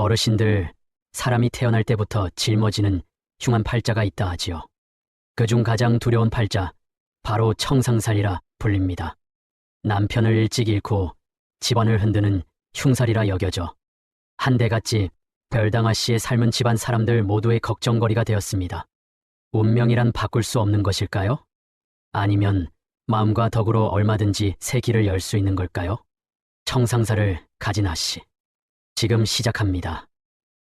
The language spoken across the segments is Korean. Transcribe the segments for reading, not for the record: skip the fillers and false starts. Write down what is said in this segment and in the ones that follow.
어르신들, 사람이 태어날 때부터 짊어지는 흉한 팔자가 있다 하지요. 그중 가장 두려운 팔자, 바로 청상살이라 불립니다. 남편을 일찍 잃고 집안을 흔드는 흉살이라 여겨져 한대갓집 별당아 씨의 삶은 집안 사람들 모두의 걱정거리가 되었습니다. 운명이란 바꿀 수 없는 것일까요? 아니면 마음과 덕으로 얼마든지 새 길을 열 수 있는 걸까요? 청상사를 가진 아씨. 지금 시작합니다.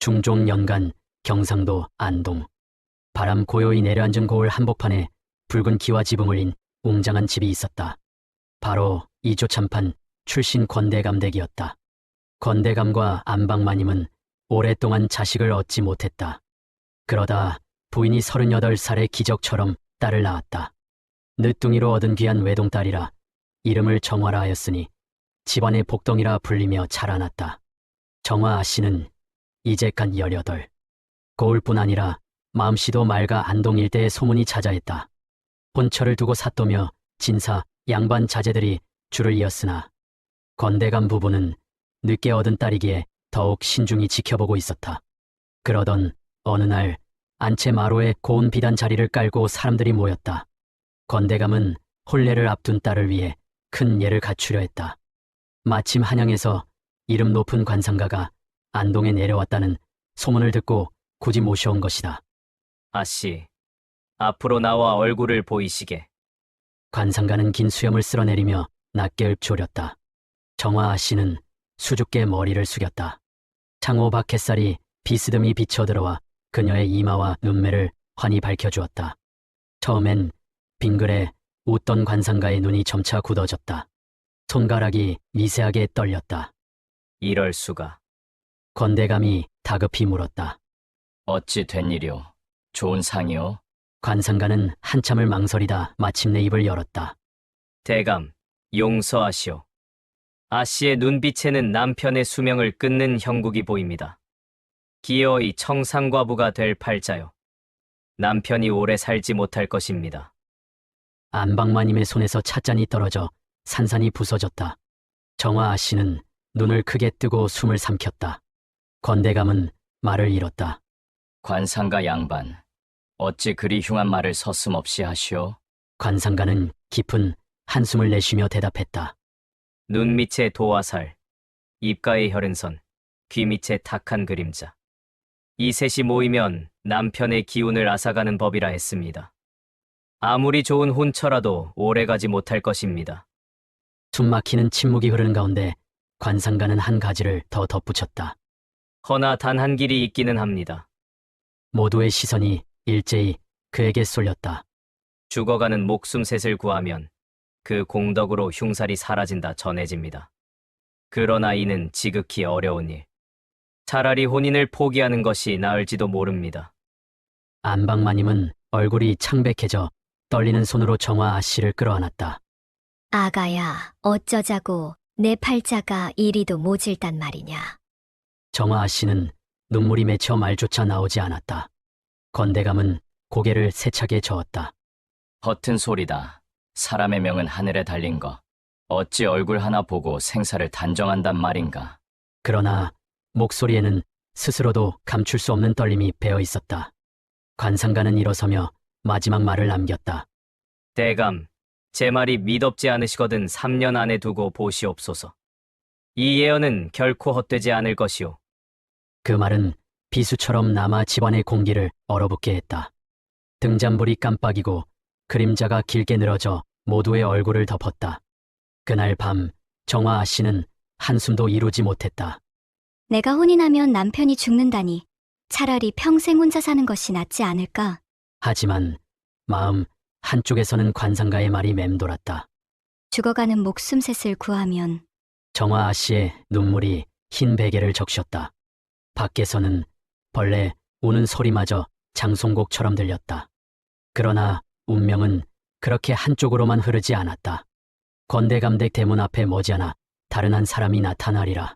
중종 연간 경상도 안동. 바람 고요히 내려앉은 고을 한복판에 붉은 기와 지붕을 인 웅장한 집이 있었다. 바로 이조참판 출신 권대감댁이었다. 권대감과 안방마님은 오랫동안 자식을 얻지 못했다. 그러다 부인이 38살의 기적처럼 딸을 낳았다. 늦둥이로 얻은 귀한 외동딸이라 이름을 정화라 하였으니 집안의 복덩이라 불리며 자라났다. 정화 아씨는 이제 갓 18. 고을뿐 아니라 마음씨도 맑아 안동 일대에 소문이 자자했다. 혼처를 두고 사또며 진사, 양반 자제들이 줄을 이었으나 권대감 부부는 늦게 얻은 딸이기에 더욱 신중히 지켜보고 있었다. 그러던 어느 날 안채 마루에 고운 비단 자리를 깔고 사람들이 모였다. 권대감은 혼례를 앞둔 딸을 위해 큰 예를 갖추려 했다. 마침 한양에서 이름 높은 관상가가 안동에 내려왔다는 소문을 듣고 굳이 모셔온 것이다. 아씨, 앞으로 나와 얼굴을 보이시게. 관상가는 긴 수염을 쓸어내리며 낮게 읊조렸다. 정화 아씨는 수줍게 머리를 숙였다. 창호박 햇살이 비스듬히 비쳐들어와 그녀의 이마와 눈매를 환히 밝혀주었다. 처음엔 빙글에 웃던 관상가의 눈이 점차 굳어졌다. 손가락이 미세하게 떨렸다. 이럴 수가. 권대감이 다급히 물었다. 어찌 된 일이오? 좋은 상이오? 관상가는 한참을 망설이다 마침내 입을 열었다. 대감, 용서하시오. 아씨의 눈빛에는 남편의 수명을 끊는 형국이 보입니다. 기어이 청상과부가 될 팔자요. 남편이 오래 살지 못할 것입니다. 안방마님의 손에서 찻잔이 떨어져 산산이 부서졌다. 정화 아씨는 눈을 크게 뜨고 숨을 삼켰다. 권대감은 말을 잃었다. 관상가 양반, 어찌 그리 흉한 말을 서슴없이 하시오? 관상가는 깊은 한숨을 내쉬며 대답했다. 눈 밑의 도화살, 입가의 혈흔선, 귀 밑의 탁한 그림자. 이 셋이 모이면 남편의 기운을 앗아가는 법이라 했습니다. 아무리 좋은 혼처라도 오래가지 못할 것입니다. 숨막히는 침묵이 흐르는 가운데 관상가는 한 가지를 더 덧붙였다. 허나 단 한 길이 있기는 합니다. 모두의 시선이 일제히 그에게 쏠렸다. 죽어가는 목숨셋을 구하면 그 공덕으로 흉살이 사라진다 전해집니다. 그러나 이는 지극히 어려운 일. 차라리 혼인을 포기하는 것이 나을지도 모릅니다. 안방마님은 얼굴이 창백해져 떨리는 손으로 정화 아씨를 끌어안았다. 아가야, 어쩌자고 내 팔자가 이리도 모질단 말이냐. 정화 아씨는 눈물이 맺혀 말조차 나오지 않았다. 권대감은 고개를 세차게 저었다. 허튼 소리다. 사람의 명은 하늘에 달린 거. 어찌 얼굴 하나 보고 생사를 단정한단 말인가. 그러나 목소리에는 스스로도 감출 수 없는 떨림이 배어 있었다. 관상가는 일어서며 마지막 말을 남겼다. 대감, 제 말이 미덥지 않으시거든 3년 안에 두고 보시옵소서. 이 예언은 결코 헛되지 않을 것이오. 그 말은 비수처럼 남아 집안의 공기를 얼어붙게 했다. 등잔불이 깜빡이고 그림자가 길게 늘어져 모두의 얼굴을 덮었다. 그날 밤 정화 아씨는 한숨도 이루지 못했다. 내가 혼인하면 남편이 죽는다니 차라리 평생 혼자 사는 것이 낫지 않을까? 하지만 마음 한쪽에서는 관상가의 말이 맴돌았다. 죽어가는 목숨셋을 구하면 정화 아씨의 눈물이 흰 베개를 적셨다. 밖에서는 벌레 우는 소리마저 장송곡처럼 들렸다. 그러나 운명은 그렇게 한쪽으로만 흐르지 않았다. 권대감댁 대문 앞에 머지않아 다른 한 사람이 나타나리라.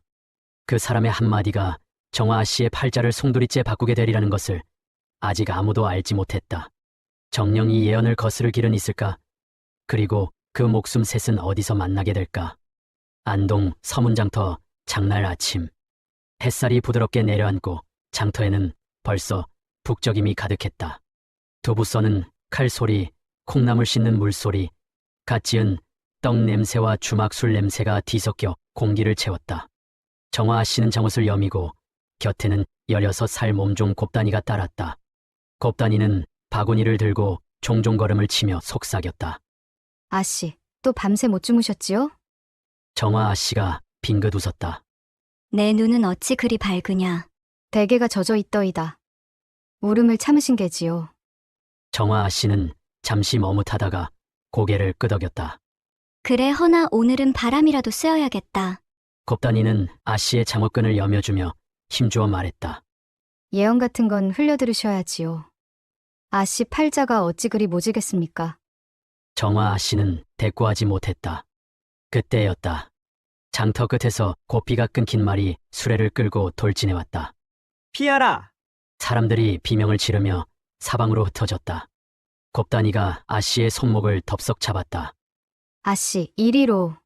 그 사람의 한마디가 정화 씨의 팔자를 송두리째 바꾸게 되리라는 것을 아직 아무도 알지 못했다. 정녕 이 예언을 거스를 길은 있을까? 그리고 그 목숨 셋은 어디서 만나게 될까? 안동 서문장터 장날 아침. 햇살이 부드럽게 내려앉고 장터에는 벌써 북적임이 가득했다. 두부 써는 칼소리, 콩나물 씻는 물소리, 갓 지은 떡 냄새와 주막술 냄새가 뒤섞여 공기를 채웠다. 정화 씨는 잠옷을 여미고 곁에는 16살 몸종 곱단이가 따랐다. 곱단이는 바구니를 들고 종종 걸음을 치며 속삭였다. 아씨, 또 밤새 못 주무셨지요? 정화 아씨가 빙긋 웃었다. 내 눈은 어찌 그리 밝으냐. 대게가 젖어 있더이다. 울음을 참으신 게지요. 정화 아씨는 잠시 머뭇하다가 고개를 끄덕였다. 그래 허나 오늘은 바람이라도 쐬어야겠다. 곱단이는 아씨의 잠옷끈을 여며주며 힘주어 말했다. 예언 같은 건 흘려들으셔야지요. 아씨 팔자가 어찌 그리 모지겠습니까? 정화 아씨는 대꾸하지 못했다. 그때였다. 장터 끝에서 고삐가 끊긴 말이 수레를 끌고 돌진해왔다. 피하라! 사람들이 비명을 지르며 사방으로 흩어졌다. 곱단이가 아씨의 손목을 덥석 잡았다. 아씨, 이리로.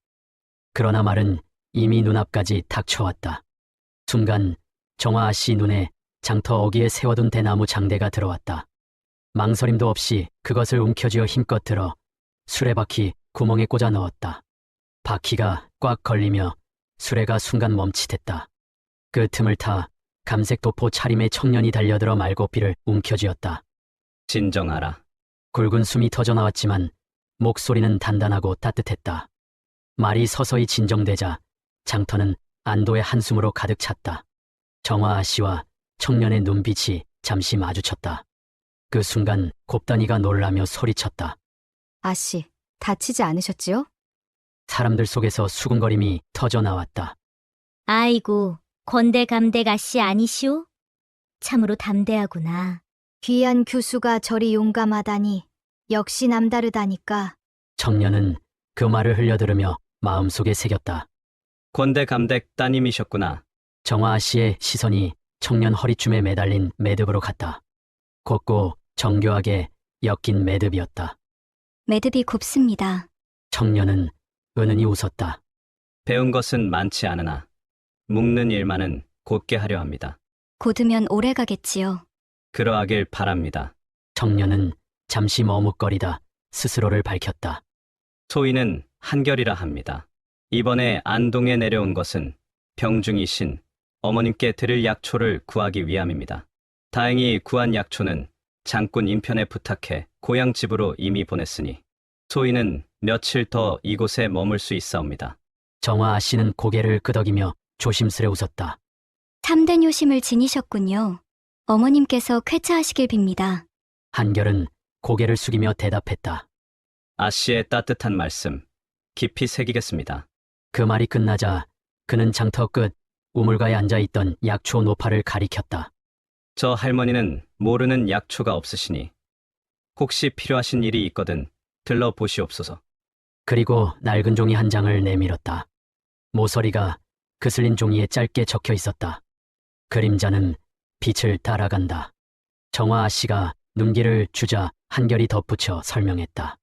그러나 말은 이미 눈앞까지 닥쳐왔다. 순간 정화 아씨 눈에 장터 어귀에 세워둔 대나무 장대가 들어왔다. 망설임도 없이 그것을 움켜쥐어 힘껏 들어 수레바퀴 구멍에 꽂아 넣었다. 바퀴가 꽉 걸리며 수레가 순간 멈칫했다. 그 틈을 타 감색 도포 차림의 청년이 달려들어 말고삐를 움켜쥐었다. 진정하라. 굵은 숨이 터져나왔지만 목소리는 단단하고 따뜻했다. 말이 서서히 진정되자 장터는 안도의 한숨으로 가득 찼다. 정화 아씨와 청년의 눈빛이 잠시 마주쳤다. 그 순간 곱단이가 놀라며 소리쳤다. 아씨, 다치지 않으셨지요? 사람들 속에서 수군거림이 터져나왔다. 아이고, 건대감댁 아씨 아니시오? 참으로 담대하구나. 귀한 교수가 저리 용감하다니 역시 남다르다니까. 청년은 그 말을 흘려들으며 마음속에 새겼다. 권대감댁 따님이셨구나. 정화 씨의 시선이 청년 허리춤에 매달린 매듭으로 갔다. 곱고 정교하게 엮인 매듭이었다. 매듭이 곱습니다. 청년은 은은히 웃었다. 배운 것은 많지 않으나 묶는 일만은 곧게 하려 합니다. 곧으면 오래 가겠지요. 그러하길 바랍니다. 청년은 잠시 머뭇거리다 스스로를 밝혔다. 소인은 한결이라 합니다. 이번에 안동에 내려온 것은 병중이신 어머님께 드릴 약초를 구하기 위함입니다. 다행히 구한 약초는 장군 인편에 부탁해 고향 집으로 이미 보냈으니 소인은 며칠 더 이곳에 머물 수 있사옵니다. 정화 씨는 고개를 끄덕이며 조심스레 웃었다. 참된 효심을 지니셨군요. 어머님께서 쾌차하시길 빕니다. 한결은 고개를 숙이며 대답했다. 아씨의 따뜻한 말씀 깊이 새기겠습니다. 그 말이 끝나자 그는 장터 끝 우물가에 앉아있던 약초 노파를 가리켰다. 저 할머니는 모르는 약초가 없으시니 혹시 필요하신 일이 있거든 들러보시옵소서. 그리고 낡은 종이 한 장을 내밀었다. 모서리가 그슬린 종이에 짧게 적혀 있었다. 그림자는 빛을 따라간다. 정화 씨가 눈길을 주자 한결이 덧붙여 설명했다.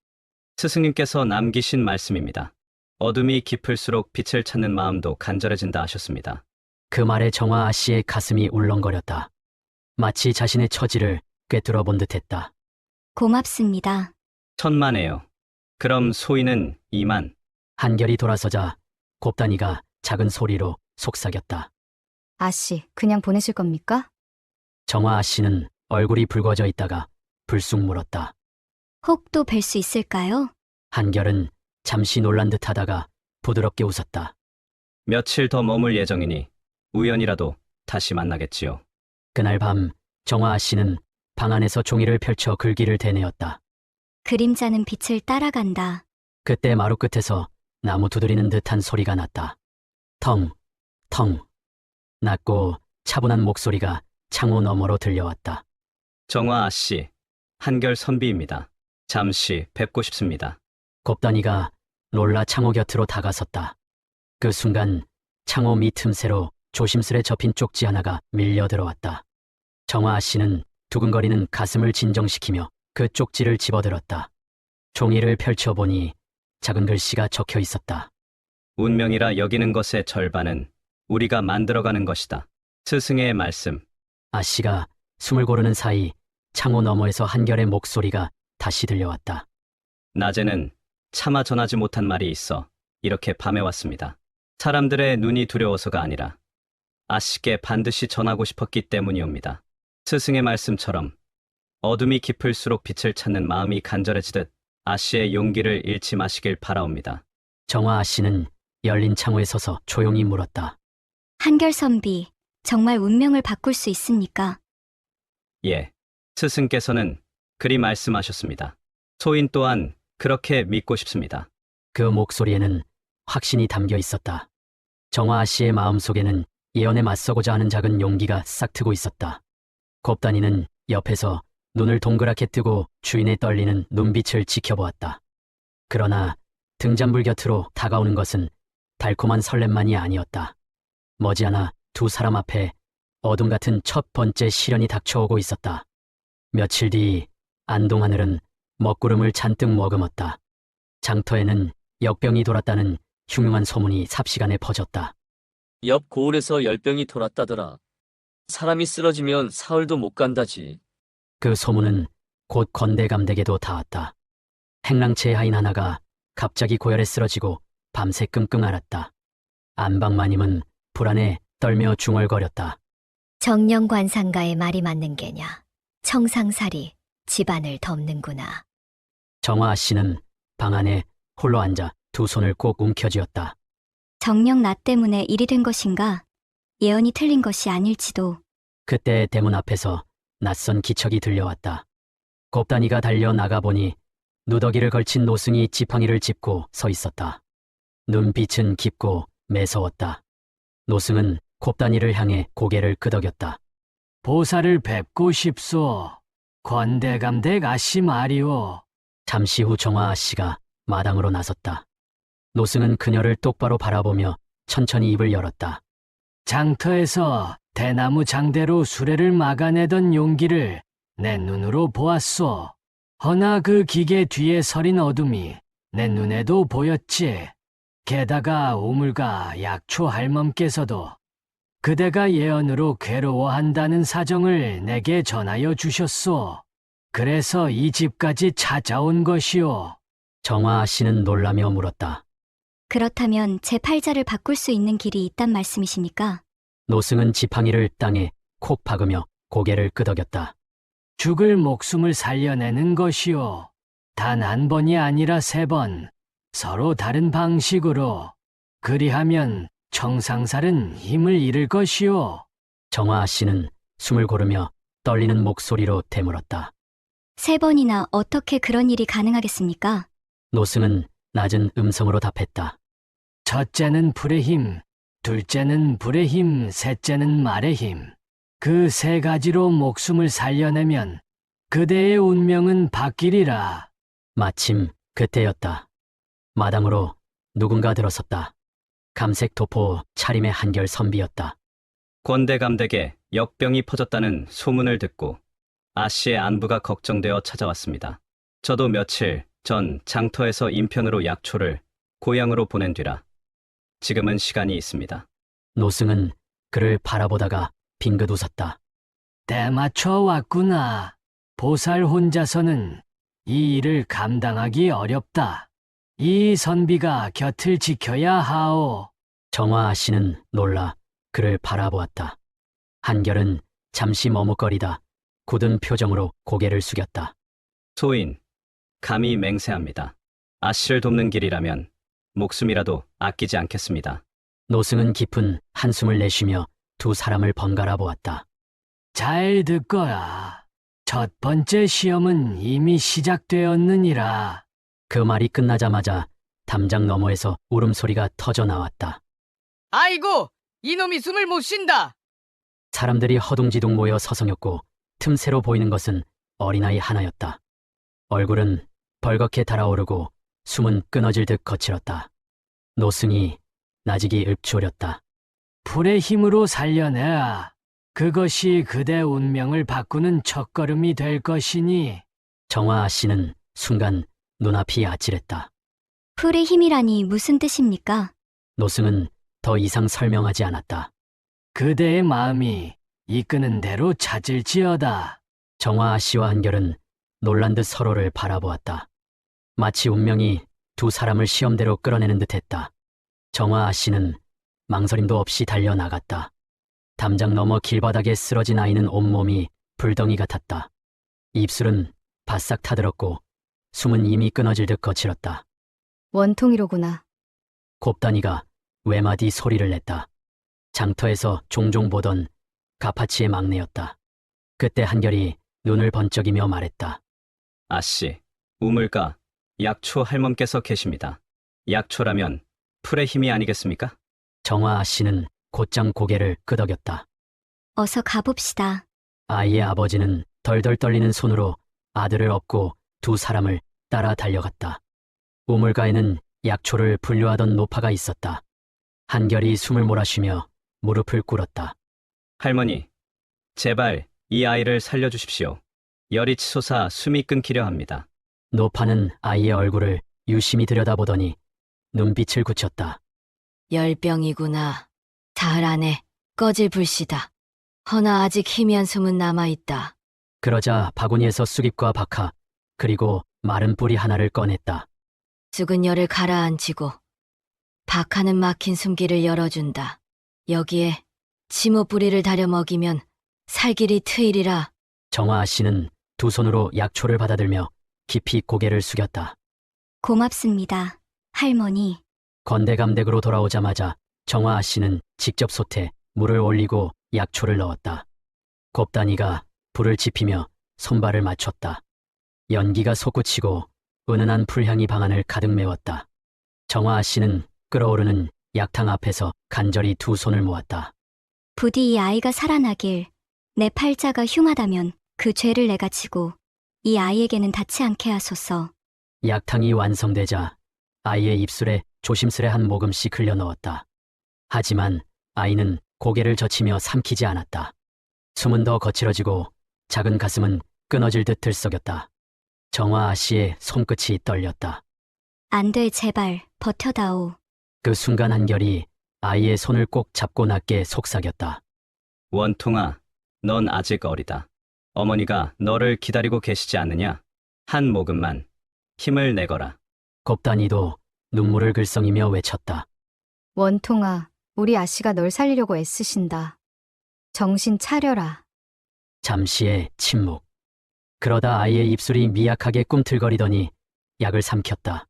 스승님께서 남기신 말씀입니다. 어둠이 깊을수록 빛을 찾는 마음도 간절해진다 하셨습니다. 그 말에 정화 씨의 가슴이 울렁거렸다. 마치 자신의 처지를 꿰뚫어 본 듯했다. 고맙습니다. 천만에요. 그럼 소인은 이만. 한결이 돌아서자 곱단이가 작은 소리로 속삭였다. 아씨, 그냥 보내실 겁니까? 정화 씨는 얼굴이 붉어져 있다가 불쑥 물었다. 혹 또 뵐 수 있을까요? 한결은 잠시 놀란 듯하다가 부드럽게 웃었다. 며칠 더 머물 예정이니 우연이라도 다시 만나겠지요. 그날 밤 정화 씨는 방 안에서 종이를 펼쳐 글귀를 대내었다. 그림자는 빛을 따라간다. 그때 마루 끝에서 나무 두드리는 듯한 소리가 났다. 텅, 텅. 낮고 차분한 목소리가 창호 너머로 들려왔다. 정화 아씨, 한결 선비입니다. 잠시 뵙고 싶습니다. 곱단이가 놀라 창호 곁으로 다가섰다. 그 순간 창호 밑 틈새로 조심스레 접힌 쪽지 하나가 밀려 들어왔다. 정화 씨는 두근거리는 가슴을 진정시키며 그 쪽지를 집어들었다. 종이를 펼쳐보니 작은 글씨가 적혀 있었다. 운명이라 여기는 것의 절반은 우리가 만들어가는 것이다. 스승의 말씀. 아씨가 숨을 고르는 사이 창호 너머에서 한결의 목소리가 다시 들려왔다. 낮에는 차마 전하지 못한 말이 있어 이렇게 밤에 왔습니다. 사람들의 눈이 두려워서가 아니라 아씨께 반드시 전하고 싶었기 때문이옵니다. 스승의 말씀처럼 어둠이 깊을수록 빛을 찾는 마음이 간절해지듯 아씨의 용기를 잃지 마시길 바라옵니다. 정화 아씨는 열린 창호에 서서 조용히 물었다. 한결선비, 정말 운명을 바꿀 수 있습니까? 예, 스승께서는 그리 말씀하셨습니다. 소인 또한 그렇게 믿고 싶습니다. 그 목소리에는 확신이 담겨 있었다. 정화 아씨의 마음속에는 예언에 맞서고자 하는 작은 용기가 싹 트고 있었다. 곱단이는 옆에서 눈을 동그랗게 뜨고 주인의 떨리는 눈빛을 지켜보았다. 그러나 등잔불 곁으로 다가오는 것은 달콤한 설렘만이 아니었다. 머지않아 두 사람 앞에 어둠 같은 첫 번째 시련이 닥쳐오고 있었다. 며칠 뒤 안동하늘은 먹구름을 잔뜩 머금었다. 장터에는 역병이 돌았다는 흉흉한 소문이 삽시간에 퍼졌다. 옆 고을에서 열병이 돌았다더라. 사람이 쓰러지면 사흘도 못 간다지. 그 소문은 곧 건대감댁에도 닿았다. 행랑채의 하인 하나가 갑자기 고열에 쓰러지고 밤새 끙끙 앓았다. 안방마님은 불안에 떨며 중얼거렸다. 정령관상가의 말이 맞는 게냐. 청상살이 집안을 덮는구나. 정화 씨는 방 안에 홀로 앉아 두 손을 꼭 움켜쥐었다. 정녕 나 때문에 일이 된 것인가? 예언이 틀린 것이 아닐지도. 그때 대문 앞에서 낯선 기척이 들려왔다. 곱단이가 달려 나가보니 누더기를 걸친 노승이 지팡이를 짚고 서 있었다. 눈빛은 깊고 매서웠다. 노승은 곱단이를 향해 고개를 끄덕였다. 보살을 뵙고 싶소. 권대감댁 아씨 말이오. 잠시 후 정화 아씨가 마당으로 나섰다. 노승은 그녀를 똑바로 바라보며 천천히 입을 열었다. 장터에서 대나무 장대로 수레를 막아내던 용기를 내 눈으로 보았소. 허나 그 기계 뒤에 서린 어둠이 내 눈에도 보였지. 게다가 오물가 약초 할멈께서도 그대가 예언으로 괴로워한다는 사정을 내게 전하여 주셨소. 그래서 이 집까지 찾아온 것이오. 정화 씨는 놀라며 물었다. 그렇다면 제 팔자를 바꿀 수 있는 길이 있단 말씀이십니까? 노승은 지팡이를 땅에 콕 박으며 고개를 끄덕였다. 죽을 목숨을 살려내는 것이오. 단 한 번이 아니라 3번, 서로 다른 방식으로. 그리하면 청상살은 힘을 잃을 것이오. 정화 씨는 숨을 고르며 떨리는 목소리로 되물었다. 3번이나 어떻게 그런 일이 가능하겠습니까? 노승은 낮은 음성으로 답했다. 첫째는 불의 힘, 둘째는 불의 힘, 셋째는 말의 힘. 그 3가지로 목숨을 살려내면 그대의 운명은 바뀌리라. 마침 그때였다. 마당으로 누군가 들어섰다. 감색 도포 차림의 한결 선비였다. 권대감댁에 역병이 퍼졌다는 소문을 듣고 아씨의 안부가 걱정되어 찾아왔습니다. 저도 며칠 전 장터에서 인편으로 약초를 고향으로 보낸 뒤라 지금은 시간이 있습니다. 노승은 그를 바라보다가 빙긋 웃었다. 때맞춰 왔구나. 보살 혼자서는 이 일을 감당하기 어렵다. 이 선비가 곁을 지켜야 하오. 정화 씨는 놀라 그를 바라보았다. 한결은 잠시 머뭇거리다 굳은 표정으로 고개를 숙였다. 소인, 감히 맹세합니다. 아씨를 돕는 길이라면 목숨이라도 아끼지 않겠습니다. 노승은 깊은 한숨을 내쉬며 두 사람을 번갈아 보았다. 잘 듣거라. 첫 번째 시험은 이미 시작되었느니라. 그 말이 끝나자마자 담장 너머에서 울음소리가 터져 나왔다. 아이고, 이놈이 숨을 못 쉰다. 사람들이 허둥지둥 모여 서성였고 틈새로 보이는 것은 어린아이 하나였다. 얼굴은 벌겋게 달아오르고 숨은 끊어질 듯 거칠었다. 노승이 나직이 읊조렸다. 불의 힘으로 살려내라. 그것이 그대 운명을 바꾸는 첫걸음이 될 것이니. 정화 씨는 순간 눈앞이 아찔했다. 풀의 힘이라니 무슨 뜻입니까? 노승은 더 이상 설명하지 않았다. 그대의 마음이 이끄는 대로 찾을지어다. 정화 아씨와 한결은 놀란 듯 서로를 바라보았다. 마치 운명이 두 사람을 시험대로 끌어내는 듯했다. 정화 아씨는 망설임도 없이 달려나갔다. 담장 너머 길바닥에 쓰러진 아이는 온몸이 불덩이 같았다. 입술은 바싹 타들었고 숨은 이미 끊어질 듯 거칠었다. 원통이로구나. 곱단이가 외마디 소리를 냈다. 장터에서 종종 보던 가파치의 막내였다. 그때 한결이 눈을 번쩍이며 말했다. 아씨, 우물가 약초 할멈께서 계십니다. 약초라면 풀의 힘이 아니겠습니까? 정화 아씨는 곧장 고개를 끄덕였다. 어서 가봅시다. 아이의 아버지는 덜덜 떨리는 손으로 아들을 업고 두 사람을 따라 달려갔다. 우물가에는 약초를 분류하던 노파가 있었다. 한결이 숨을 몰아쉬며 무릎을 꿇었다. 할머니, 제발 이 아이를 살려주십시오. 열이 치솟아 숨이 끊기려 합니다. 노파는 아이의 얼굴을 유심히 들여다보더니 눈빛을 굳혔다. 열병이구나. 사흘 안에 꺼질 불씨다. 허나 아직 희미한 숨은 남아있다. 그러자 바구니에서 쑥잎과 박하 그리고 마른 뿌리 하나를 꺼냈다. 쑥은 열을 가라앉히고 박하는 막힌 숨길을 열어준다. 여기에 지모 뿌리를 다려 먹이면 살길이 트이리라. 정화 아씨는 두 손으로 약초를 받아들며 깊이 고개를 숙였다. 고맙습니다. 할머니. 건대감댁으로 돌아오자마자 정화 아씨는 직접 솥에 물을 올리고 약초를 넣었다. 곱단이가 불을 지피며 손발을 맞췄다. 연기가 솟구치고 은은한 풀향이 방안을 가득 메웠다. 정화 아씨는 끓어오르는 약탕 앞에서 간절히 두 손을 모았다. 부디 이 아이가 살아나길. 내 팔자가 흉하다면 그 죄를 내가 지고 이 아이에게는 닿지 않게 하소서. 약탕이 완성되자 아이의 입술에 조심스레 한 모금씩 흘려 넣었다. 하지만 아이는 고개를 젖히며 삼키지 않았다. 숨은 더 거칠어지고 작은 가슴은 끊어질 듯 들썩였다. 정화 아씨의 손끝이 떨렸다. 안 돼, 제발 버텨다오. 그 순간 한결이 아이의 손을 꼭 잡고 낮게 속삭였다. 원통아, 넌 아직 어리다. 어머니가 너를 기다리고 계시지 않느냐? 한 모금만 힘을 내거라. 곱단이도 눈물을 글썽이며 외쳤다. 원통아, 우리 아씨가 널 살리려고 애쓰신다. 정신 차려라. 잠시의 침묵. 그러다 아이의 입술이 미약하게 꿈틀거리더니 약을 삼켰다.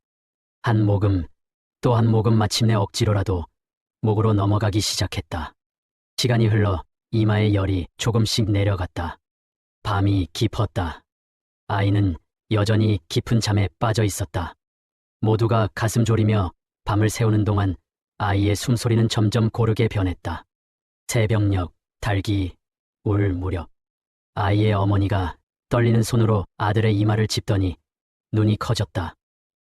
한 모금, 또 한 모금 마침내 억지로라도 목으로 넘어가기 시작했다. 시간이 흘러 이마의 열이 조금씩 내려갔다. 밤이 깊었다. 아이는 여전히 깊은 잠에 빠져 있었다. 모두가 가슴 졸이며 밤을 새우는 동안 아이의 숨소리는 점점 고르게 변했다. 새벽녘, 달기, 울 무렵. 아이의 어머니가 떨리는 손으로 아들의 이마를 짚더니 눈이 커졌다.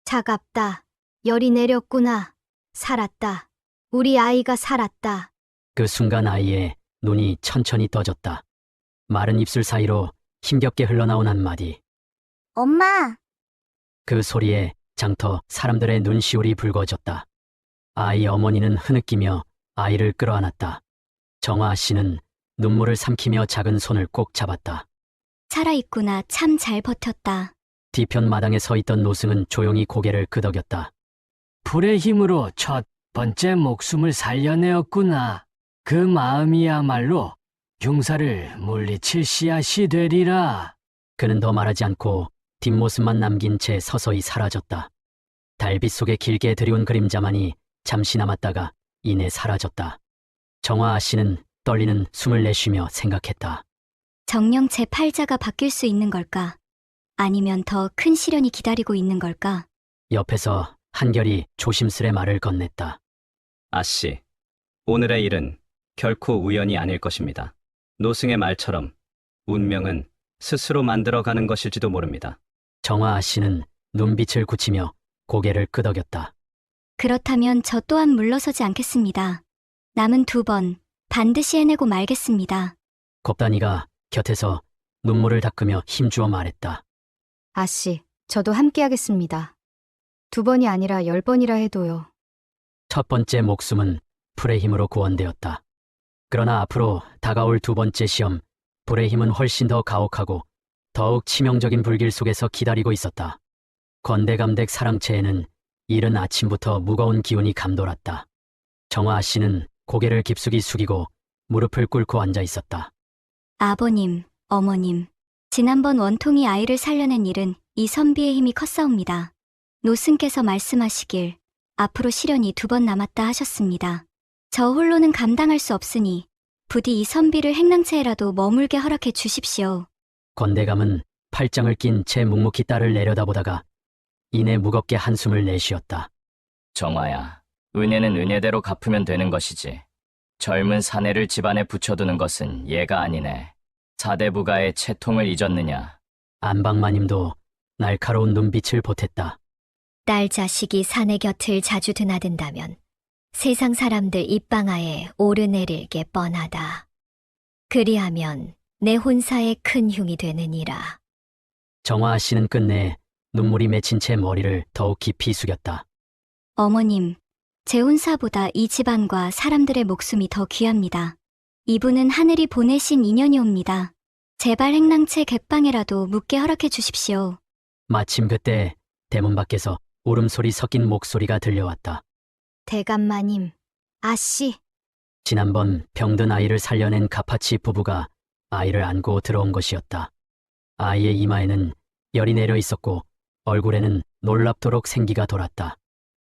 차갑다. 열이 내렸구나. 살았다. 우리 아이가 살았다. 그 순간 아이의 눈이 천천히 떠졌다. 마른 입술 사이로 힘겹게 흘러나온 한마디. 엄마! 그 소리에 장터 사람들의 눈시울이 붉어졌다. 아이 어머니는 흐느끼며 아이를 끌어안았다. 정화 씨는 눈물을 삼키며 작은 손을 꼭 잡았다. 살아있구나. 참 잘 버텼다. 뒤편 마당에 서 있던 노승은 조용히 고개를 끄덕였다. 불의 힘으로 첫 번째 목숨을 살려내었구나. 그 마음이야말로 흉사를 물리칠 씨앗이 되리라. 그는 더 말하지 않고 뒷모습만 남긴 채 서서히 사라졌다. 달빛 속에 길게 드리운 그림자만이 잠시 남았다가 이내 사라졌다. 정화 씨는 떨리는 숨을 내쉬며 생각했다. 정녕 제 팔자가 바뀔 수 있는 걸까? 아니면 더 큰 시련이 기다리고 있는 걸까? 옆에서 한결이 조심스레 말을 건넸다. 아씨, 오늘의 일은 결코 우연이 아닐 것입니다. 노승의 말처럼 운명은 스스로 만들어가는 것일지도 모릅니다. 정화 씨는 눈빛을 굳히며 고개를 끄덕였다. 그렇다면 저 또한 물러서지 않겠습니다. 남은 2번 반드시 해내고 말겠습니다. 곱단이가 곁에서 눈물을 닦으며 힘주어 말했다. 아씨, 저도 함께하겠습니다. 2번이 아니라 10번이라 해도요. 첫 번째 목숨은 풀의 힘으로 구원되었다. 그러나 앞으로 다가올 두 번째 시험, 불의 힘은 훨씬 더 가혹하고 더욱 치명적인 불길 속에서 기다리고 있었다. 건대감댁 사랑채에는 이른 아침부터 무거운 기운이 감돌았다. 정화 씨는 고개를 깊숙이 숙이고 무릎을 꿇고 앉아 있었다. 아버님, 어머님, 지난번 원통이 아이를 살려낸 일은 이 선비의 힘이 컸사옵니다. 노승께서 말씀하시길 앞으로 시련이 2번 남았다 하셨습니다. 저 홀로는 감당할 수 없으니 부디 이 선비를 행랑채에라도 머물게 허락해 주십시오. 건대감은 팔짱을 낀 채 묵묵히 딸을 내려다보다가 이내 무겁게 한숨을 내쉬었다. 정화야, 은혜는 은혜대로 갚으면 되는 것이지. 젊은 사내를 집안에 붙여두는 것은 예가 아니네. 사대부가의 채통을 잊었느냐. 안방마님도 날카로운 눈빛을 보탰다. 딸 자식이 사내 곁을 자주 드나든다면 세상 사람들 입방아에 오르내릴 게 뻔하다. 그리하면 내 혼사에 큰 흉이 되느니라. 정화 씨는 끝내 눈물이 맺힌 채 머리를 더욱 깊이 숙였다. 어머님, 제 혼사보다 이 집안과 사람들의 목숨이 더 귀합니다. 이분은 하늘이 보내신 인연이옵니다. 제발 행랑채 객방에라도 묵게 허락해 주십시오. 마침 그때 대문 밖에서 울음소리 섞인 목소리가 들려왔다. 대감마님, 아씨. 지난번 병든 아이를 살려낸 가파치 부부가 아이를 안고 들어온 것이었다. 아이의 이마에는 열이 내려 있었고 얼굴에는 놀랍도록 생기가 돌았다.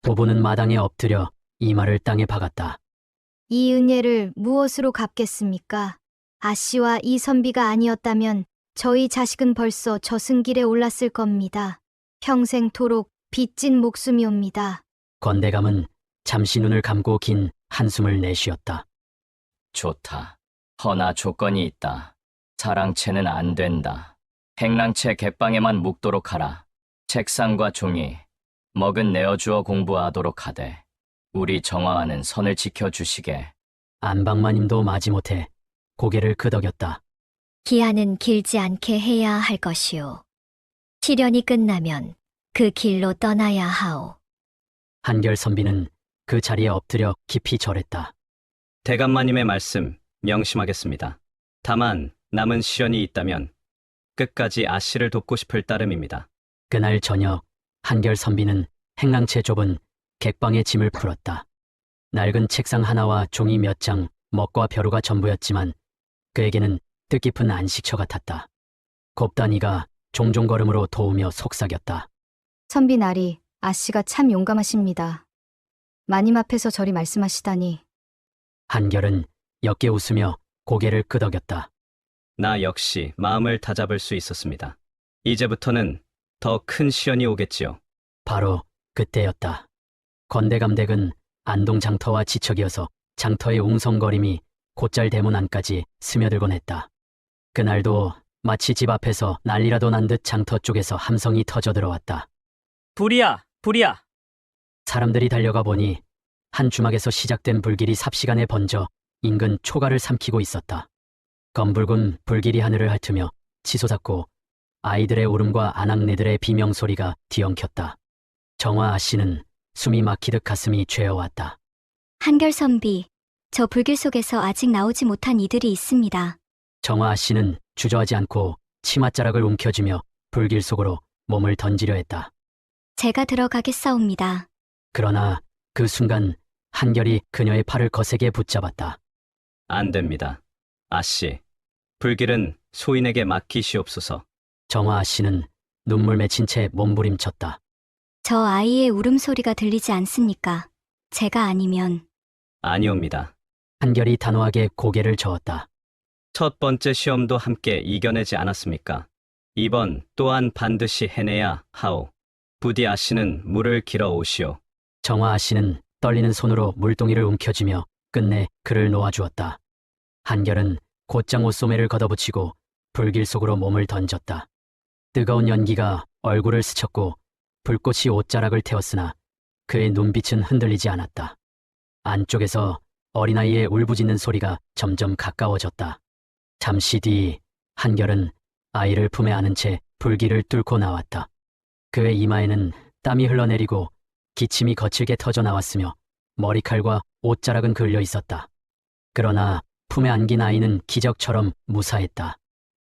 부부는 마당에 엎드려 이마를 땅에 박았다. 이 은혜를 무엇으로 갚겠습니까? 아씨와 이 선비가 아니었다면 저희 자식은 벌써 저승길에 올랐을 겁니다. 평생토록 빚진 목숨이옵니다. 건대감은 잠시 눈을 감고 긴 한숨을 내쉬었다. 좋다. 허나 조건이 있다. 사랑채는 안 된다. 행랑채 객방에만 묵도록 하라. 책상과 종이, 먹은 내어주어 공부하도록 하되 우리 정화와는 선을 지켜주시게. 안방마님도 마지못해 고개를 끄덕였다. 기한은 길지 않게 해야 할 것이오. 시련이 끝나면 그 길로 떠나야 하오. 한결 선비는 그 자리에 엎드려 깊이 절했다. 대감마님의 말씀 명심하겠습니다. 다만 남은 시련이 있다면 끝까지 아씨를 돕고 싶을 따름입니다. 그날 저녁 한결 선비는 행랑채 좁은 객방에 짐을 풀었다. 낡은 책상 하나와 종이 몇 장, 먹과 벼루가 전부였지만 그에게는 뜻깊은 안식처 같았다. 곱단이가 종종 걸음으로 도우며 속삭였다. 선비 나리, 아씨가 참 용감하십니다. 마님 앞에서 저리 말씀하시다니. 한결은 옅게 웃으며 고개를 끄덕였다. 나 역시 마음을 다잡을 수 있었습니다. 이제부터는 더 큰 시련이 오겠지요. 바로 그때였다. 건대감댁은 안동 장터와 지척이어서 장터의 웅성거림이 곧잘 대문 안까지 스며들곤 했다. 그날도 마치 집 앞에서 난리라도 난 듯 장터 쪽에서 함성이 터져 들어왔다. 불이야, 불이야. 사람들이 달려가 보니 한 주막에서 시작된 불길이 삽시간에 번져 인근 초가를 삼키고 있었다. 검붉은 불길이 하늘을 핥으며 치솟았고 아이들의 울음과 아낙네들의 비명소리가 뒤엉켰다. 정화 아씨는 숨이 막히듯 가슴이 죄어왔다. 한결 선비, 저 불길 속에서 아직 나오지 못한 이들이 있습니다. 정화 아씨는 주저하지 않고 치맛자락을 움켜쥐며 불길 속으로 몸을 던지려 했다. 제가 들어가겠사옵니다. 그러나 그 순간 한결이 그녀의 팔을 거세게 붙잡았다. 안 됩니다. 아씨, 불길은 소인에게 맡기시옵소서. 정화 아씨는 눈물 맺힌 채 몸부림쳤다. 저 아이의 울음소리가 들리지 않습니까? 제가 아니면. 아니옵니다. 한결이 단호하게 고개를 저었다. 첫 번째 시험도 함께 이겨내지 않았습니까? 이번 또한 반드시 해내야 하오. 부디 아씨는 물을 길어 오시오. 정화 아씨는 떨리는 손으로 물동이를 움켜쥐며 끝내 그를 놓아주었다. 한결은 곧장 옷소매를 걷어붙이고 불길 속으로 몸을 던졌다. 뜨거운 연기가 얼굴을 스쳤고 불꽃이 옷자락을 태웠으나 그의 눈빛은 흔들리지 않았다. 안쪽에서 어린아이의 울부짖는 소리가 점점 가까워졌다. 잠시 뒤 한결은 아이를 품에 안은 채 불길을 뚫고 나왔다. 그의 이마에는 땀이 흘러내리고 기침이 거칠게 터져 나왔으며 머리칼과 옷자락은 걸려 있었다. 그러나 품에 안긴 아이는 기적처럼 무사했다.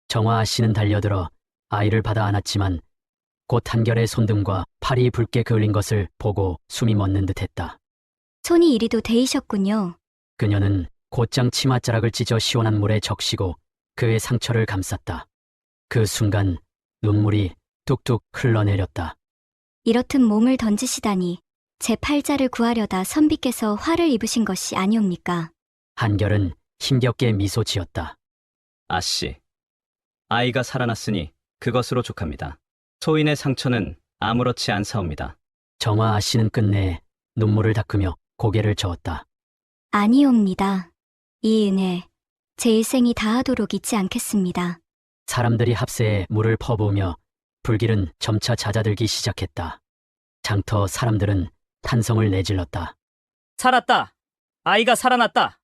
정화아 씨는 달려들어 아이를 받아 안았지만 곧 한결의 손등과 팔이 붉게 그을린 것을 보고 숨이 멎는 듯했다. 손이 이리도 데이셨군요. 그녀는 곧장 치맛자락을 찢어 시원한 물에 적시고 그의 상처를 감쌌다. 그 순간 눈물이 뚝뚝 흘러내렸다. 이렇듯 몸을 던지시다니 제 팔자를 구하려다 선비께서 화를 입으신 것이 아니옵니까? 한결은 힘겹게 미소 지었다. 아씨, 아이가 살아났으니 그것으로 족합니다. 소인의 상처는 아무렇지 않사옵니다. 정화아 씨는 끝내 눈물을 닦으며 고개를 저었다. 아니옵니다. 이 은혜 제 일생이 다하도록 잊지 않겠습니다. 사람들이 합세에 물을 퍼부으며 불길은 점차 잦아들기 시작했다. 장터 사람들은 탄성을 내질렀다. 살았다! 아이가 살아났다!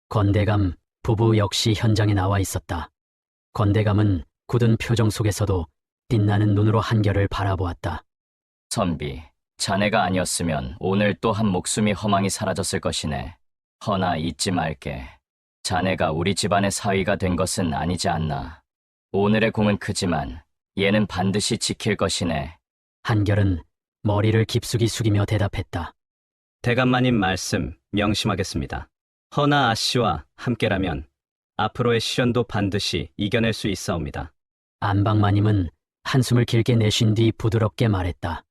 건대감 부부 역시 현장에 나와 있었다. 건대감은 굳은 표정 속에서도 빛나는 눈으로 한결을 바라보았다. 선비, 자네가 아니었으면 오늘 또 한 목숨이 허망히 사라졌을 것이네. 허나 잊지 말게. 자네가 우리 집안의 사위가 된 것은 아니지 않나. 오늘의 공은 크지만 얘는 반드시 지킬 것이네. 한결은 머리를 깊숙이 숙이며 대답했다. 대감마님 말씀 명심하겠습니다. 허나 아씨와 함께라면 앞으로의 시련도 반드시 이겨낼 수 있사옵니다. 안방마님은 한숨을 길게 내쉰 뒤 부드럽게 말했다.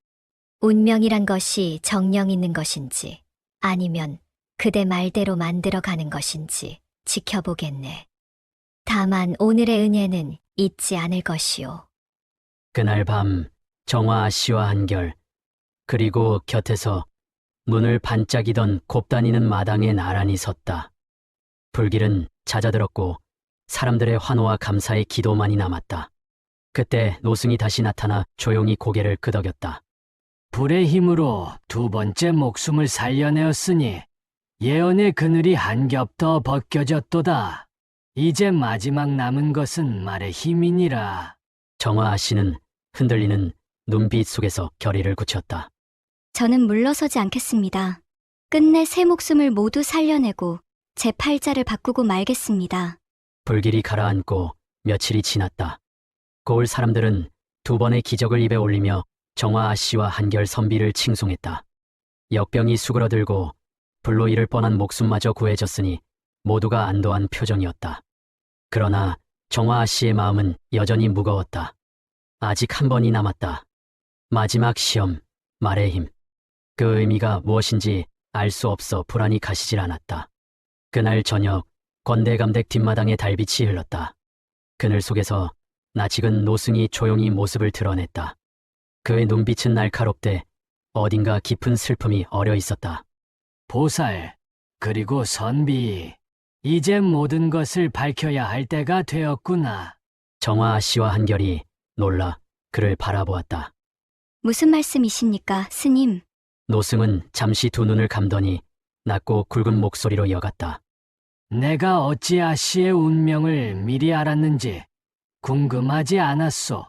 운명이란 것이 정령 있는 것인지 아니면 그대 말대로 만들어가는 것인지 지켜보겠네. 다만 오늘의 은혜는 잊지 않을 것이오. 그날 밤 정화아 씨와 한결 그리고 곁에서 눈을 반짝이던 곱다니는 마당에 나란히 섰다. 불길은 잦아들었고 사람들의 환호와 감사의 기도만이 남았다. 그때 노승이 다시 나타나 조용히 고개를 끄덕였다. 불의 힘으로 두 번째 목숨을 살려내었으니 예언의 그늘이 한 겹 더 벗겨졌도다. 이제 마지막 남은 것은 말의 힘이니라. 정화아 씨는 흔들리는 눈빛 속에서 결의를 굳혔다. 저는 물러서지 않겠습니다. 끝내 새 목숨을 모두 살려내고 제 팔자를 바꾸고 말겠습니다. 불길이 가라앉고 며칠이 지났다. 고을 사람들은 두 번의 기적을 입에 올리며 정화아 씨와 한결 선비를 칭송했다. 역병이 수그러들고 불로 잃을 뻔한 목숨마저 구해졌으니 모두가 안도한 표정이었다. 그러나 정화아 씨의 마음은 여전히 무거웠다. 아직 한 번이 남았다. 마지막 시험, 말의 힘. 그 의미가 무엇인지 알 수 없어 불안이 가시질 않았다. 그날 저녁 건대감댁 뒷마당에 달빛이 흘렀다. 그늘 속에서 낯익은 노승이 조용히 모습을 드러냈다. 그의 눈빛은 날카롭되 어딘가 깊은 슬픔이 어려 있었다. 보살, 그리고 선비, 이제 모든 것을 밝혀야 할 때가 되었구나. 정화아 씨와 한결이 놀라 그를 바라보았다. 무슨 말씀이십니까, 스님? 노승은 잠시 두 눈을 감더니 낮고 굵은 목소리로 이어갔다. 내가 어찌 아씨의 운명을 미리 알았는지 궁금하지 않았소.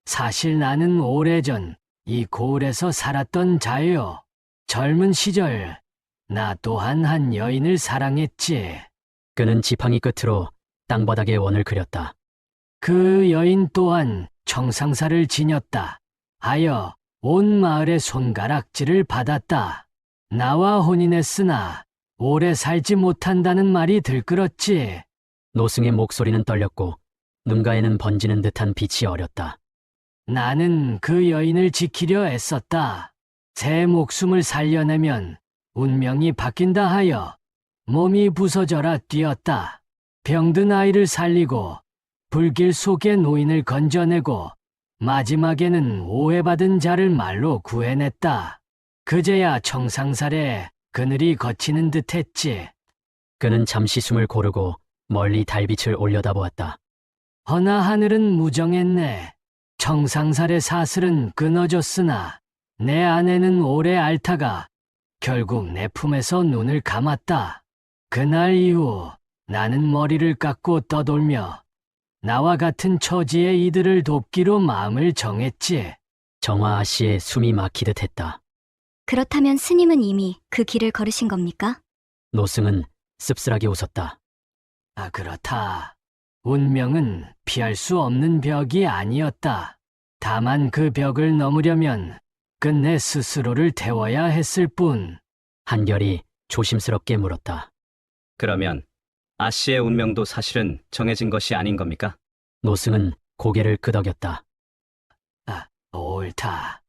사실 나는 오래전 이 고을에서 살았던 자요. 젊은 시절 나 또한 한 여인을 사랑했지. 그는 지팡이 끝으로 땅바닥에 원을 그렸다. 그 여인 또한 청상사를 지녔다. 하여 온 마을의 손가락질을 받았다. 나와 혼인했으나 오래 살지 못한다는 말이 들끓었지. 노승의 목소리는 떨렸고 눈가에는 번지는 듯한 빛이 어렸다. 나는 그 여인을 지키려 애썼다. 새 목숨을 살려내면 운명이 바뀐다 하여 몸이 부서져라 뛰었다. 병든 아이를 살리고 불길 속의 노인을 건져내고 마지막에는 오해받은 자를 말로 구해냈다. 그제야 청상살에 그늘이 걷히는 듯했지. 그는 잠시 숨을 고르고 멀리 달빛을 올려다보았다. 허나 하늘은 무정했네. 청상살의 사슬은 끊어졌으나 내 아내는 오래 앓다가 결국 내 품에서 눈을 감았다. 그날 이후 나는 머리를 깎고 떠돌며 나와 같은 처지의 이들을 돕기로 마음을 정했지. 정화아 씨의 숨이 막히듯 했다. 그렇다면 스님은 이미 그 길을 걸으신 겁니까? 노승은 씁쓸하게 웃었다. 그렇다. 운명은 피할 수 없는 벽이 아니었다. 다만 그 벽을 넘으려면 끝내 스스로를 태워야 했을 뿐. 한결이 조심스럽게 물었다. 그러면 아씨의 운명도 사실은 정해진 것이 아닌 겁니까? 노승은 고개를 끄덕였다. 옳다.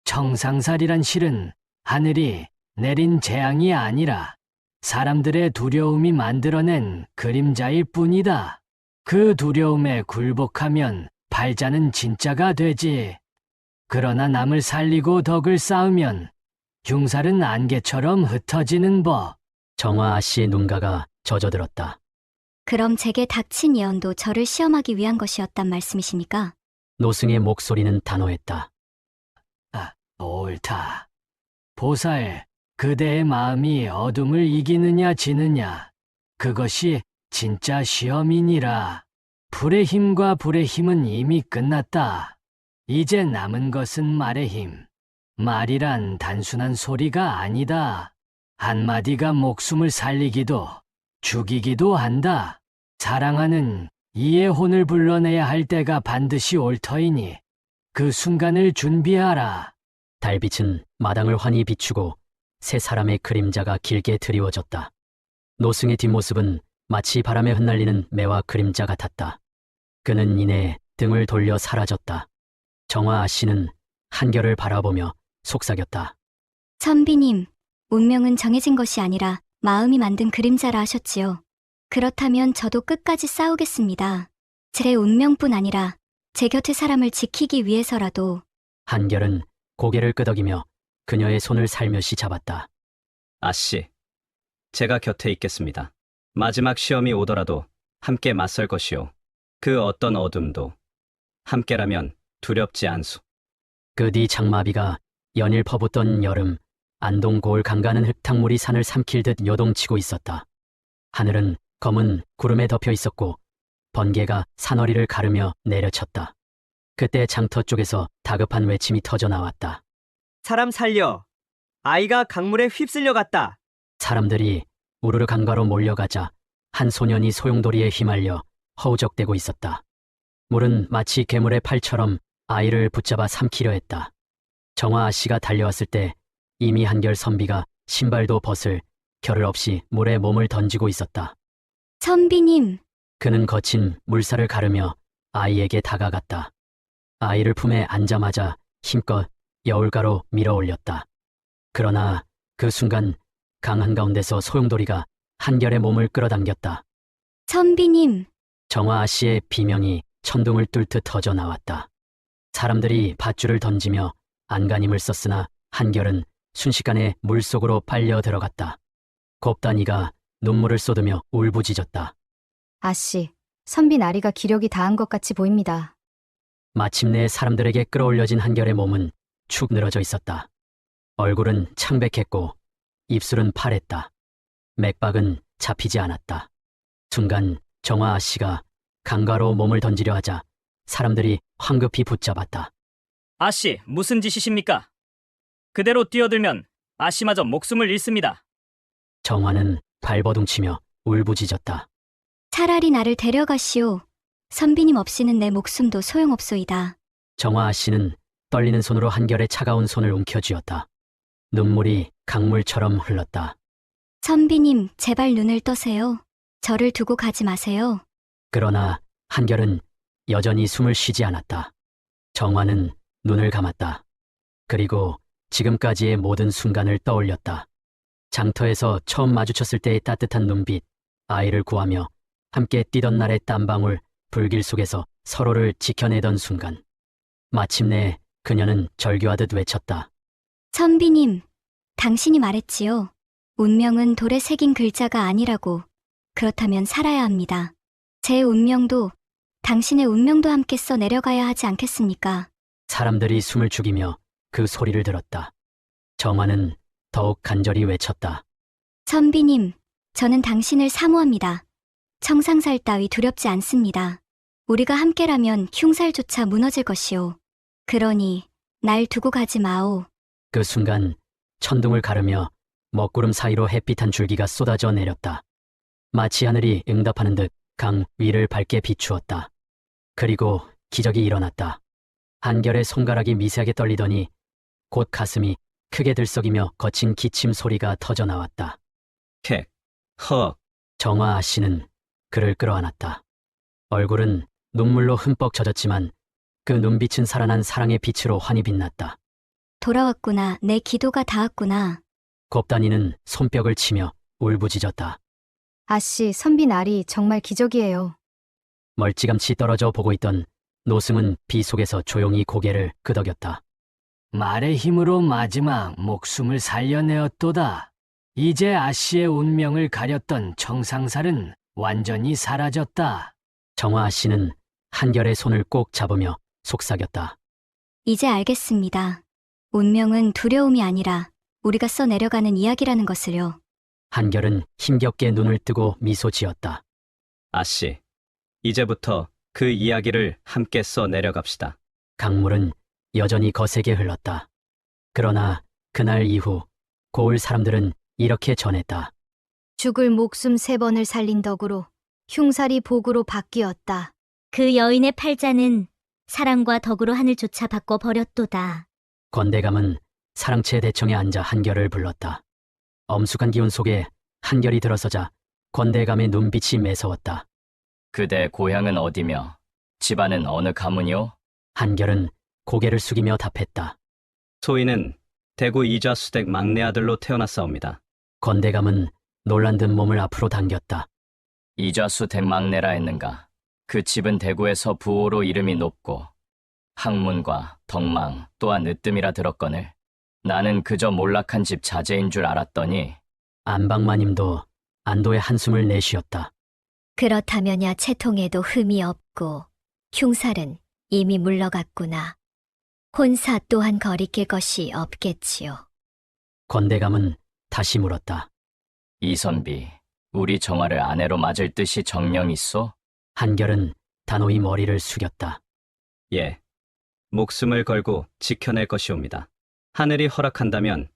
청상살이란 실은 하늘이 내린 재앙이 아니라 사람들의 두려움이 만들어낸 그림자일 뿐이다. 그 두려움에 굴복하면 팔자는 진짜가 되지. 그러나 남을 살리고 덕을 쌓으면 흉살은 안개처럼 흩어지는 법. 정화 아씨의 눈가가 젖어들었다. 그럼 제게 닥친 예언도 저를 시험하기 위한 것이었단 말씀이십니까? 노승의 목소리는 단호했다. 옳다. 보살, 그대의 마음이 어둠을 이기느냐 지느냐, 그것이 진짜 시험이니라. 불의 힘과 불의 힘은 이미 끝났다. 이제 남은 것은 말의 힘. 말이란 단순한 소리가 아니다. 한마디가 목숨을 살리기도 죽이기도 한다. 사랑하는 이의 혼을 불러내야 할 때가 반드시 올 터이니 그 순간을 준비하라. 달빛은 마당을 환히 비추고 세 사람의 그림자가 길게 드리워졌다. 노승의 뒷모습은 마치 바람에 흩날리는 매와 그림자 같았다. 그는 이내 등을 돌려 사라졌다. 정화 아씨는 한결을 바라보며 속삭였다. 선비님, 운명은 정해진 것이 아니라 마음이 만든 그림자라 하셨지요. 그렇다면 저도 끝까지 싸우겠습니다. 제 운명뿐 아니라 제 곁의 사람을 지키기 위해서라도. 한결은 고개를 끄덕이며 그녀의 손을 살며시 잡았다. 아씨, 제가 곁에 있겠습니다. 마지막 시험이 오더라도 함께 맞설 것이오. 그 어떤 어둠도 함께라면 두렵지 않소. 그 뒤 장마비가 연일 퍼붓던 여름, 안동 고을 강가는 흙탕물이 산을 삼킬 듯 요동치고 있었다. 하늘은 검은 구름에 덮여 있었고 번개가 산허리를 가르며 내려쳤다. 그때 장터 쪽에서 다급한 외침이 터져 나왔다. 사람 살려! 아이가 강물에 휩쓸려 갔다! 사람들이 우르르 강가로 몰려가자 한 소년이 소용돌이에 휘말려 허우적대고 있었다. 물은 마치 괴물의 팔처럼 아이를 붙잡아 삼키려 했다. 정화 아씨가 달려왔을 때 이미 한결 선비가 신발도 벗을 겨를 없이 물에 몸을 던지고 있었다. 선비님, 그는 거친 물살을 가르며 아이에게 다가갔다. 아이를 품에 앉자마자 힘껏 여울가로 밀어 올렸다. 그러나 그 순간 강 한가운데서 소용돌이가 한결의 몸을 끌어당겼다. 선비님, 정화 아씨의 비명이 천둥을 뚫듯 터져 나왔다. 사람들이 밧줄을 던지며 안간힘을 썼으나 한결은 순식간에 물속으로 빨려 들어갔다. 곱다니가 눈물을 쏟으며 울부짖었다. 아씨, 선비 나리가 기력이 다한 것 같이 보입니다. 마침내 사람들에게 끌어올려진 한결의 몸은 축 늘어져 있었다. 얼굴은 창백했고 입술은 파랬다. 맥박은 잡히지 않았다. 순간 정화 아씨가 강가로 몸을 던지려 하자 사람들이 황급히 붙잡았다. 아씨, 무슨 짓이십니까? 그대로 뛰어들면 아씨마저 목숨을 잃습니다. 정화는 발버둥치며 울부짖었다. 차라리 나를 데려가시오. 선비님 없이는 내 목숨도 소용없소이다. 정화 아씨는 떨리는 손으로 한결의 차가운 손을 움켜쥐었다. 눈물이 강물처럼 흘렀다. 선비님, 제발 눈을 떠세요. 저를 두고 가지 마세요. 그러나 한결은 여전히 숨을 쉬지 않았다. 정화는 눈을 감았다. 그리고 지금까지의 모든 순간을 떠올렸다. 장터에서 처음 마주쳤을 때의 따뜻한 눈빛, 아이를 구하며 함께 뛰던 날의 땀방울, 불길 속에서 서로를 지켜내던 순간. 마침내 그녀는 절규하듯 외쳤다. 선비님, 당신이 말했지요. 운명은 돌에 새긴 글자가 아니라고. 그렇다면 살아야 합니다. 제 운명도 당신의 운명도 함께 써 내려가야 하지 않겠습니까? 사람들이 숨을 죽이며 그 소리를 들었다. 정화는 더욱 간절히 외쳤다. 선비님, 저는 당신을 사모합니다. 청상살 따위 두렵지 않습니다. 우리가 함께라면 흉살조차 무너질 것이오. 그러니 날 두고 가지 마오. 그 순간 천둥을 가르며 먹구름 사이로 햇빛 한 줄기가 쏟아져 내렸다. 마치 하늘이 응답하는 듯 강 위를 밝게 비추었다. 그리고 기적이 일어났다. 한결의 손가락이 미세하게 떨리더니 곧 가슴이 크게 들썩이며 거친 기침 소리가 터져 나왔다. 객, 헉. 정화 아씨는 그를 끌어안았다. 얼굴은 눈물로 흠뻑 젖었지만 그 눈빛은 살아난 사랑의 빛으로 환히 빛났다. 돌아왔구나. 내 기도가 닿았구나. 곱다니는 손뼉을 치며 울부짖었다. 아씨, 선비 날이 정말 기적이에요. 멀찌감치 떨어져 보고 있던 노승은 비 속에서 조용히 고개를 끄덕였다. 말의 힘으로 마지막 목숨을 살려내었도다. 이제 아씨의 운명을 가렸던 청상살은 완전히 사라졌다. 정화 아씨는 한결의 손을 꼭 잡으며 속삭였다. 이제 알겠습니다. 운명은 두려움이 아니라 우리가 써내려가는 이야기라는 것을요. 한결은 힘겹게 눈을 뜨고 미소 지었다. 아씨, 이제부터 그 이야기를 함께 써 내려갑시다. 강물은 여전히 거세게 흘렀다. 그러나 그날 이후 고을 사람들은 이렇게 전했다. 죽을 목숨 3번을 살린 덕으로 흉살이 복으로 바뀌었다. 그 여인의 팔자는 사랑과 덕으로 하늘조차 바꿔버렸도다. 권대감은 사랑채 대청에 앉아 한결을 불렀다. 엄숙한 기운 속에 한결이 들어서자 권대감의 눈빛이 매서웠다. 그대 고향은 어디며 집안은 어느 가문이오? 한결은 고개를 숙이며 답했다. 소인은 대구 이좌수댁 막내 아들로 태어났사옵니다. 권대감은 놀란 듯 몸을 앞으로 당겼다. 이좌수 댁막내라 했는가? 그 집은 대구에서 부호로 이름이 높고 학문과 덕망 또한 으뜸이라 들었거늘 나는 그저 몰락한 집 자제인 줄 알았더니 안방마님도 안도의 한숨을 내쉬었다. 그렇다면야 채통에도 흠이 없고 흉살은 이미 물러갔구나. 혼사 또한 거리낄 것이 없겠지요. 권대감은 다시 물었다. 이선비, 우리 정화를 아내로 맞을 뜻이 정녕 있소? 한결은 단호히 머리를 숙였다. 예, 목숨을 걸고 지켜낼 것이옵니다. 하늘이 허락한다면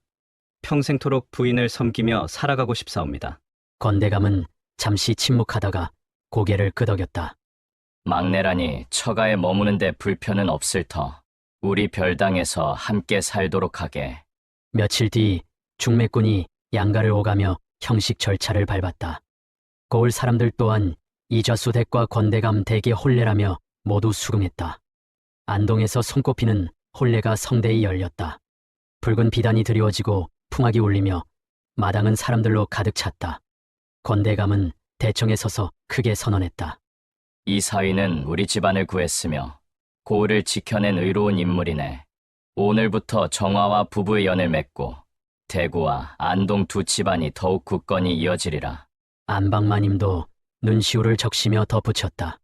평생토록 부인을 섬기며 살아가고 싶사옵니다. 권대감은 잠시 침묵하다가 고개를 끄덕였다. 막내라니 처가에 머무는데 불편은 없을 터 우리 별당에서 함께 살도록 하게. 며칠 뒤 중매꾼이 양가를 오가며 형식 절차를 밟았다. 고을 사람들 또한 이좌수 댁과 권대감 댁의 혼례라며 모두 수긍했다. 안동에서 손꼽히는 혼례가 성대히 열렸다. 붉은 비단이 드리워지고 풍악이 울리며 마당은 사람들로 가득 찼다. 권대감은 대청에 서서 크게 선언했다. 이 사위는 우리 집안을 구했으며 고을을 지켜낸 의로운 인물이네. 오늘부터 정화와 부부의 연을 맺고 대구와 안동 두 집안이 더욱 굳건히 이어지리라. 안방마님도 눈시울을 적시며 덧붙였다.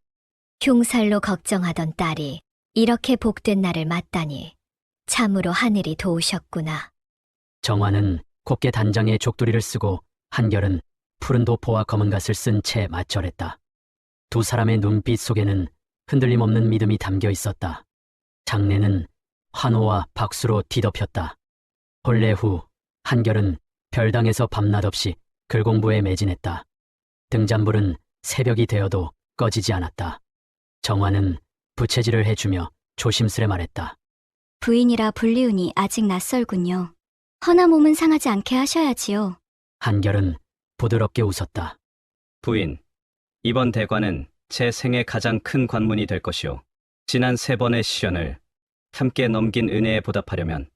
흉살로 걱정하던 딸이 이렇게 복된 날을 맞다니 참으로 하늘이 도우셨구나. 정화는 곱게 단장에 족두리를 쓰고 한결은 푸른 도포와 검은 갓을 쓴 채 맞절했다. 두 사람의 눈빛 속에는 흔들림 없는 믿음이 담겨 있었다. 장례는 환호와 박수로 뒤덮였다. 혼례 후 한결은 별당에서 밤낮 없이 글 공부에 매진했다. 등잔불은 새벽이 되어도 꺼지지 않았다. 정화는 부채질을 해주며 조심스레 말했다. 부인이라 불리우니 아직 낯설군요. 허나 몸은 상하지 않게 하셔야지요. 한결은 부드럽게 웃었다. 부인, 이번 대관은 제 생애 가장 큰 관문이 될 것이오. 지난 3번의 시련을 함께 넘긴 은혜에 보답하려면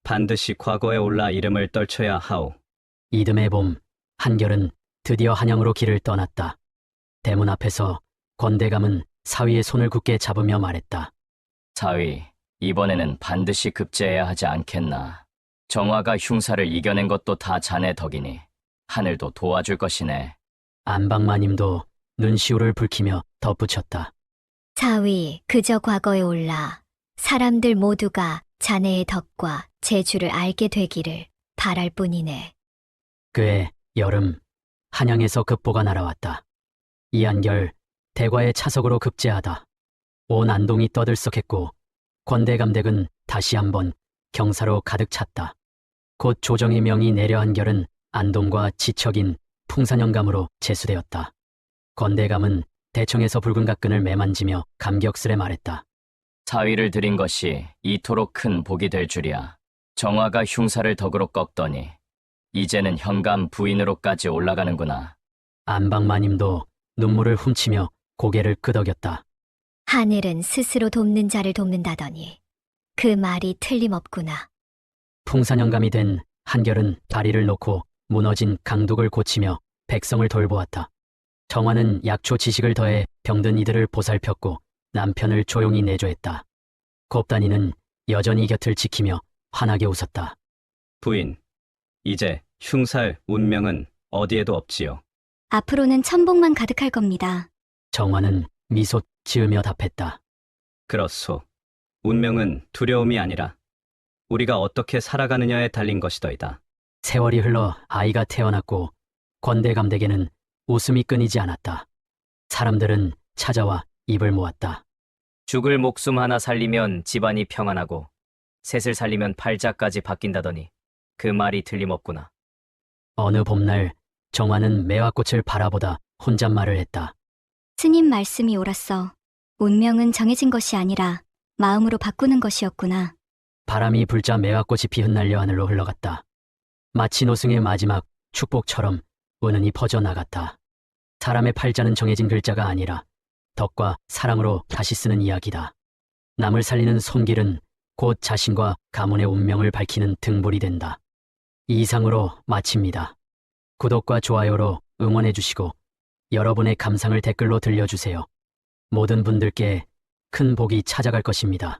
반드시 과거에 올라 이름을 떨쳐야 하오. 이듬해 봄 한결은 드디어 한양으로 길을 떠났다. 대문 앞에서 권대감은 사위의 손을 굳게 잡으며 말했다. 사위, 이번에는 반드시 급제해야 하지 않겠나. 정화가 흉사를 이겨낸 것도 다 자네 덕이니 하늘도 도와줄 것이네. 안방마님도 눈시울을 붉히며 덧붙였다. 사위, 그저 과거에 올라 사람들 모두가 자네의 덕과 재주를 알게 되기를 바랄 뿐이네. 그해 여름 한양에서 급보가 날아왔다. 이한결 대과의 차석으로 급제하다. 온 안동이 떠들썩했고 권대감 댁은 다시 한번 경사로 가득 찼다. 곧 조정의 명이 내려 한결은 안동과 지척인 풍산영감으로 제수되었다. 건대감은 대청에서 붉은 각근을 매만지며 감격스레 말했다. 사위를 들인 것이 이토록 큰 복이 될 줄이야. 정화가 흉사를 덕으로 꺾더니 이제는 현감 부인으로까지 올라가는구나. 안방마님도 눈물을 훔치며 고개를 끄덕였다. 하늘은 스스로 돕는 자를 돕는다더니 그 말이 틀림없구나. 풍산영감이 된 한결은 다리를 놓고 무너진 강둑을 고치며 백성을 돌보았다. 정화는 약초 지식을 더해 병든 이들을 보살폈고 남편을 조용히 내조했다. 곱단이는 여전히 곁을 지키며 환하게 웃었다. 부인, 이제 흉살 운명은 어디에도 없지요. 앞으로는 천복만 가득할 겁니다. 정화는 미소 지으며 답했다. 그렇소. 운명은 두려움이 아니라 우리가 어떻게 살아가느냐에 달린 것이더이다. 세월이 흘러 아이가 태어났고 권대감댁에는 웃음이 끊이지 않았다. 사람들은 찾아와 입을 모았다. 죽을 목숨 하나 살리면 집안이 평안하고 셋을 살리면 팔자까지 바뀐다더니 그 말이 틀림없구나. 어느 봄날 정화는 매화꽃을 바라보다 혼잣말을 했다. 스님 말씀이 옳았어. 운명은 정해진 것이 아니라 마음으로 바꾸는 것이었구나. 바람이 불자 매화꽃이 피흩날려 하늘로 흘러갔다. 마치 노승의 마지막 축복처럼 은은히 퍼져나갔다. 사람의 팔자는 정해진 글자가 아니라 덕과 사랑으로 다시 쓰는 이야기다. 남을 살리는 손길은 곧 자신과 가문의 운명을 밝히는 등불이 된다. 이상으로 마칩니다. 구독과 좋아요로 응원해주시고 여러분의 감상을 댓글로 들려주세요. 모든 분들께 큰 복이 찾아갈 것입니다.